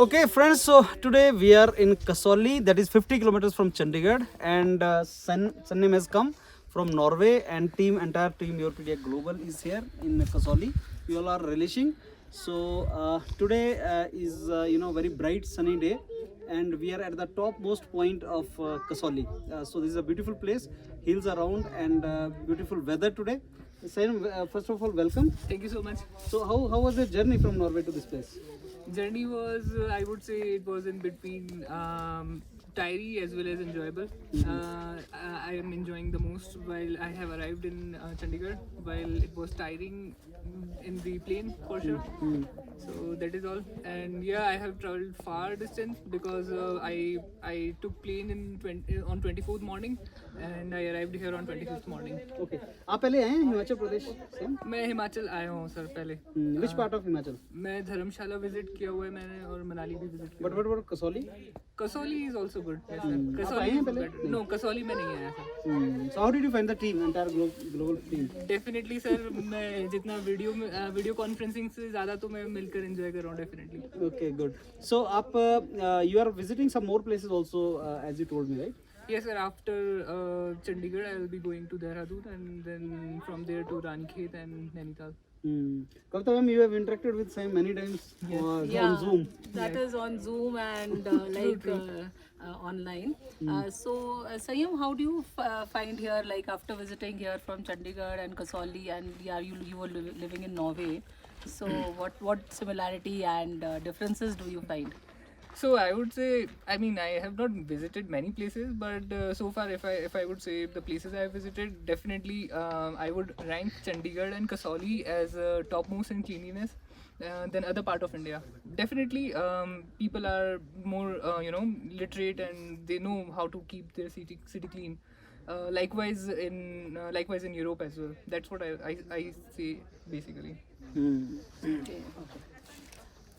Okay, friends. So today we are in Kasoli, that is 50 kilometers from Chandigarh, and Sannim has come from Norway, and entire team Yourpedia Global is here in Kasoli. You all are relishing. So today is very bright sunny day, and we are at the topmost point of Kasoli. So this is a beautiful place, hills around, and beautiful weather today. Sannim, first of all, welcome. Thank you so much. So how was the journey from Norway to this place? Journey was, I would say, it was in between tiring as well as enjoyable. I am enjoying the most while I have arrived in Chandigarh. While it was tiring in the plane for sure. So that is all. And yeah, I have traveled far distance because I took plane on 24th morning and I arrived here on 25th morning. Okay. आप पहले आए हैं हिमाचल प्रदेश से? मैं हिमाचल आया हूँ sir पहले. Which part of Himachal? मैं धर्मशाला विजिट किया हुआ है मैंने और मनाली भी विजिट किया. What about Kasoli? Kasoli is also good. Yes, sir. आप Kasoli आए हैं is पहले? better. No, Kasoli में नहीं आया sir. So how did you find the team, entire global team? Definitely sir, मैं जितना वीडियो कॉन्फ्रेंसिंग से ज़्यादा तो मैं मिलकर एंजॉय कर रहा हूँ definitely. Okay, good. So आप you are visiting some more places also, as you told me, right? Yes sir, after Chandigarh I will be going to Dehradun and then from there to Ranikhet and Nainital. Kavita ma'am, you have interacted with Sam many times on Zoom. That is on Zoom and online. So Sayam, how do you find here, like after visiting here from Chandigarh and Kasoli, and yeah, you were living in Norway. So what similarity and differences do you find? So I would say, I mean, I have not visited many places, but so far, if I would say the places I have visited, definitely I would rank Chandigarh and Kasoli as topmost in cleanliness than other part of India. Definitely, people are more literate and they know how to keep their city clean. Likewise in Europe as well. That's what I say basically. Okay.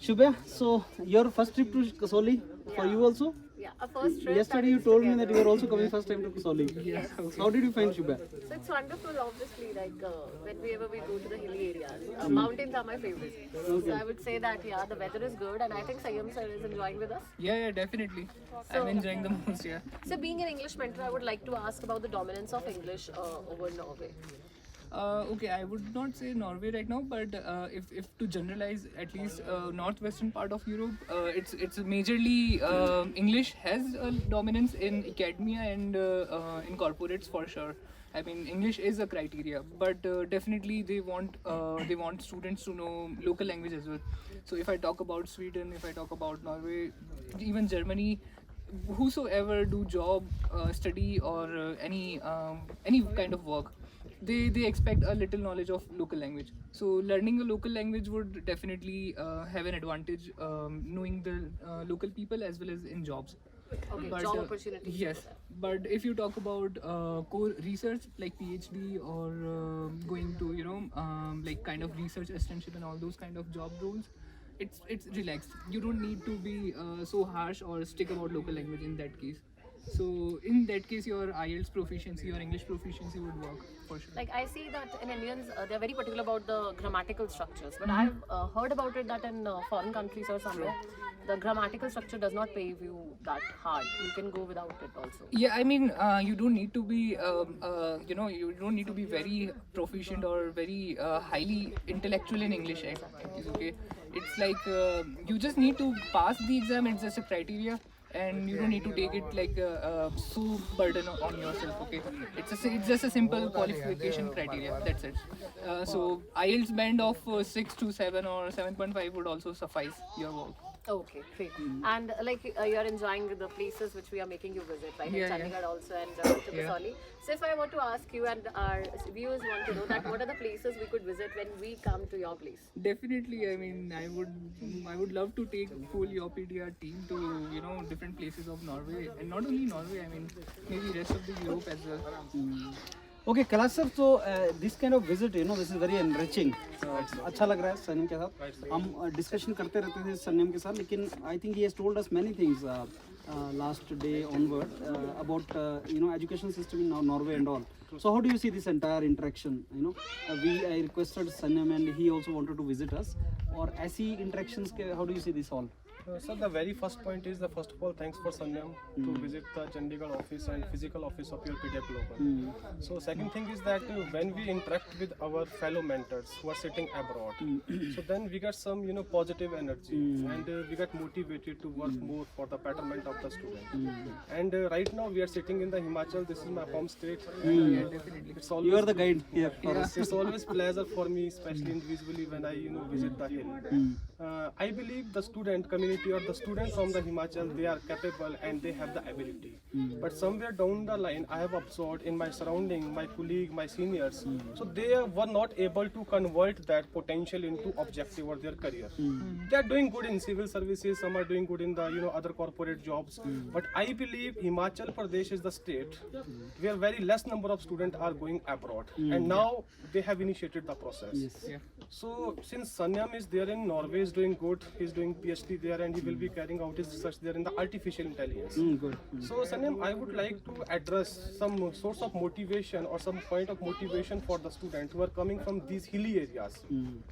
Shubha, so your first trip to Kasoli for you also? Yeah, a first trip. Yesterday you told me that you were also coming first time to Kasoli. Yes. So how did you find Shubha? So it's wonderful, obviously, like whenever we go to the hilly areas. Mountains are my favorite. So I would say that, yeah, the weather is good and I think Sayam sir is enjoying with us. Yeah, definitely. So- I'm enjoying the most, yeah. So being an English mentor, I would like to ask about the dominance of English over Norway. Okay, I would not say Norway right now, but if to generalize, at least northwestern part of Europe, it's majorly English has a dominance in academia and in corporates for sure. I mean, English is a criteria, but definitely they want students to know local language as well. So if I talk about Sweden, if I talk about Norway, even Germany, whosoever do job, study or any kind of work, they expect a little knowledge of local language. So learning a local language would definitely have an advantage, knowing the local people as well as in jobs. Okay, But, job opportunities. Yes, but if you talk about core research like PhD or going to like kind of research assistantship and all those kind of job roles, it's relaxed. You don't need to be so harsh or strict about local language in that case. So in that case, your IELTS proficiency or English proficiency would work for sure. Like I see that in Indians, they're very particular about the grammatical structures. But I've heard about it that in foreign countries or somewhere, the grammatical structure does not pay you that hard. You can go without it also. Yeah, I mean, you don't need to be, you don't need to be very proficient or very highly intellectual in English. It's okay. It's like you just need to pass the exam. It's just a criteria. And you don't need to take it like so burden on yourself. Okay, it's just a simple qualification criteria. That's it. So IELTS band of 6 to 7 or 7.5 would also suffice your work. Okay, great. And you're enjoying the places which we are making you visit, right? Yeah, In yeah. Chandigarh also and to Yeah. Kasoli. So if I were to ask you and our viewers want to know that what are the places we could visit when we come to your place? Definitely, I mean, I would love to take full Yourpedia team to different places of Norway, and not only Norway. I mean, maybe rest of the Europe as well. Okay, Kailash sir, so this kind of visit, this is very enriching. अच्छा लग रहा है सन्निम के साथ. हम discussion करते रहते थे सन्निम के साथ, लेकिन I think he has told us many things last day onward about education system in Norway and all. So how do you see this entire interaction? I requested Sanyam and he also wanted to visit us. Or ऐसी interactions के how do you see this all? So the very first point is the first of all thanks for Sanyam to visit the Chandigarh office and physical office of Yourpedia Global. So second thing is that when we interact with our fellow mentors who are sitting abroad, so then we get some positive energy and we get motivated to work more for the betterment of the student. And right now we are sitting in the Himachal. This is my home state. Definitely. It's always, You are the guide here for us. it's always pleasure for me, especially individually when I visit the hill. I believe the student community or the students from the Himachal, they are capable and they have the ability. But somewhere down the line, I have observed in my surrounding, my colleague, my seniors, so they were not able to convert that potential into objective or their career. They are doing good in civil services, some are doing good in the other corporate jobs. But I believe Himachal Pradesh is the state where very less number of students are going abroad, and now they have initiated the process. Yeah. So since Sanyam is there in Norway, is doing good, he's doing PhD there and he will be carrying out his research there in the artificial intelligence. Good. So Sanyam, I would like to address some source of motivation or some point of motivation for the students who are coming from these hilly areas.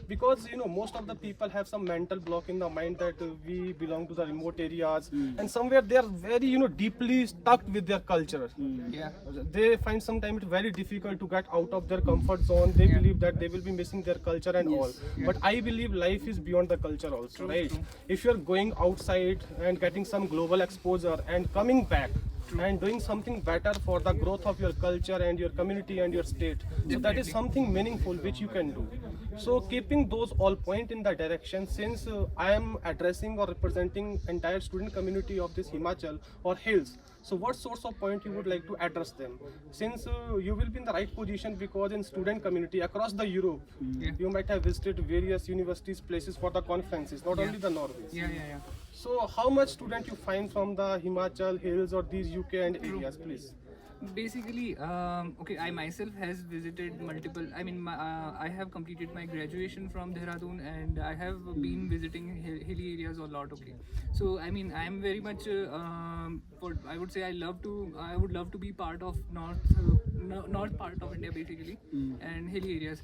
Because most of the people have some mental block in the mind that we belong to the remote areas and somewhere they are very deeply stuck with their culture. Yeah. They find sometimes it very difficult to get out of their comfort zone. They believe that they will be missing their culture and all. But I believe life is beyond the culture also, right? If you're going outside and getting some global exposure and coming back and doing something better for the growth of your culture and your community and your state, so that is something meaningful which you can do. So keeping those all point in the direction, since I am addressing or representing entire student community of this Himachal or hills, so what source of point you would like to address them? Since you will be in the right position, because in student community across the Europe, you might have visited various universities, places for the conferences, not only the Norway. Yeah. So how much student you find from the Himachal hills or these UK and areas, please? Basically, okay, I myself has visited multiple. I mean, I have completed my graduation from Dehradun, and I have been visiting hilly areas a lot. Okay, so I mean, I am very much. I would say I would love to be part of north part of India, basically, and hilly areas.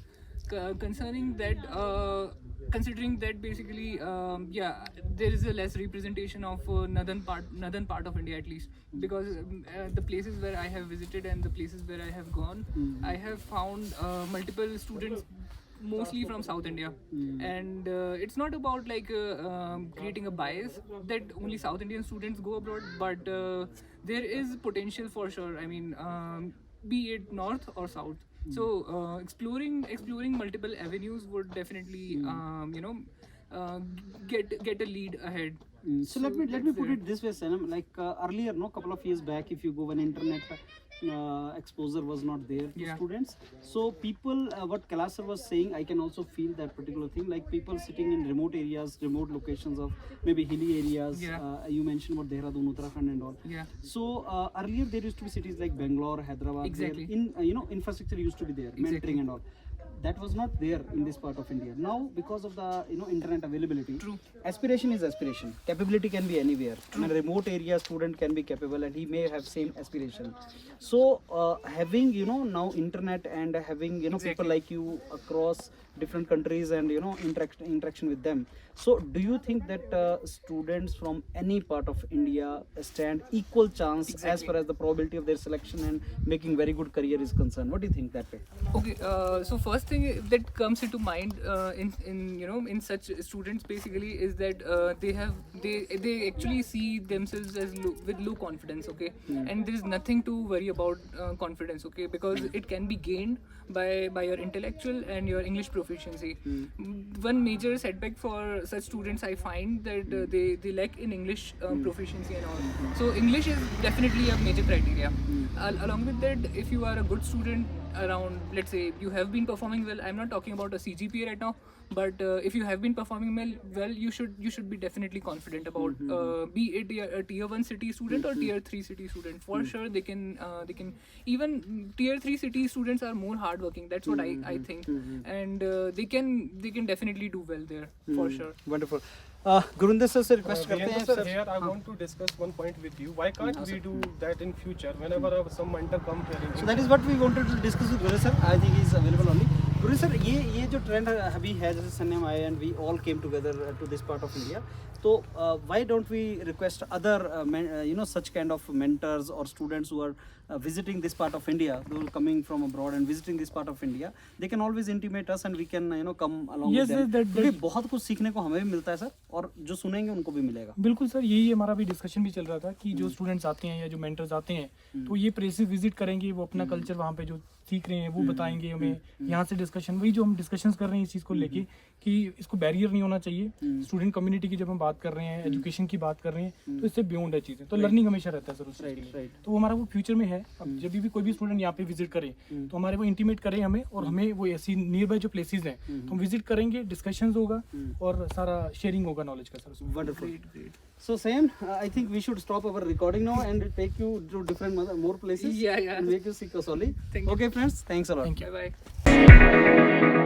Concerning that. Considering that basically, there is a less representation of northern part of India, at least, because the places where I have visited and the places where I have gone, I have found multiple students mostly from South India, and it's not about like creating a bias that only South Indian students go abroad, but there is potential for sure. I mean, be it north or south. So exploring multiple avenues would definitely get a lead ahead. So let me put it this way, Sanam. Like earlier, couple of years back, if you go when internet exposure was not there to students. So people, what Kailash sir was saying, I can also feel that particular thing. Like people sitting in remote areas, remote locations of maybe hilly areas. You mentioned about Dehradun, Uttarakhand, and all. Yeah. So earlier there used to be cities like Bangalore, Hyderabad. Exactly. Where infrastructure used to be there, mentoring and all. That was not there in this part of India. Now, because of the internet availability, aspiration is aspiration. Capability can be anywhere. In a remote area, student can be capable, and he may have same aspiration. So, having now internet and having people like you across different countries and interaction with them. So, do you think that students from any part of India stand equal chance as far as the probability of their selection and making very good career is concerned? What do you think that way? Okay, so first thing that comes into mind in such students basically is that they actually see themselves as with low confidence, okay, and there is nothing to worry about confidence, okay, because it can be gained by your intellectual and your English proficiency. One major setback for such students I find that they lack in English proficiency and all. So English is definitely a major criteria. Along with that, if you are a good student around, let's say you have been performing well, I'm not talking about a CGPA right now, but if you have been performing well, you should be definitely confident about be it a tier 1 city student or tier 3 city student. For sure they can even tier 3 city students are more hardworking. That's what I think, and they can definitely do well there for sure. Wonderful. Gurinder sir से request करते हैं sir, here I want to discuss one point with you. Why can't we do that in future whenever some mentor come here? So that is what we wanted to discuss with Gurinder sir. I think he is available only. Gurinder sir, ये जो trend अभी है जैसे सन्याम आए and we all came together to this part of India. So why don't we request other such kind of mentors or students who are visiting this part of India, who are coming from abroad and visiting this part of India, they can always intimate us and we can come along with them. क्योंकि बहुत कुछ सीखने को हमें भी मिलता है sir, और जो सुनेंगे उनको भी मिलेगा. बिल्कुल सर, यही हमारा भी डिस्कशन भी चल रहा था कि जो स्टूडेंट्स आते हैं या जो मेंटर्स आते हैं तो ये प्लेसेस विजिट करेंगे, वो अपना कल्चर वहाँ पे जो सीख रहे हैं वो बताएंगे हमें. यहाँ से डिस्कशन, वही जो हम डिस्कशंस कर रहे हैं इस चीज़ को लेके कि इसको बैरियर नहीं होना चाहिए. स्टूडेंट कम्युनिटी की जब हम बात कर रहे हैं, एजुकेशन की बात कर रहे हैं, तो इससे बियॉन्ड है चीज़ें. तो लर्निंग हमेशा रहता है सर उस चीज़ के लिए. तो वो हमारा वो फ्यूचर में है. अब जब भी कोई भी स्टूडेंट यहाँ पे विजिट करे तो हमारे वो इंटीमेट करे हमें, और हमें वो ऐसी नियर बाय जो प्लेसेस हैं तो हम विजिट करेंगे, डिस्कशंस होगा और सारा शेयरिंग होगा नॉलेज का sir. Wonderful. So Sam, I think we should stop our recording now and take you to different more places. Yeah. And make you see Kasoli. Thank you. Okay, friends. Thanks a lot. Thank you. Bye bye.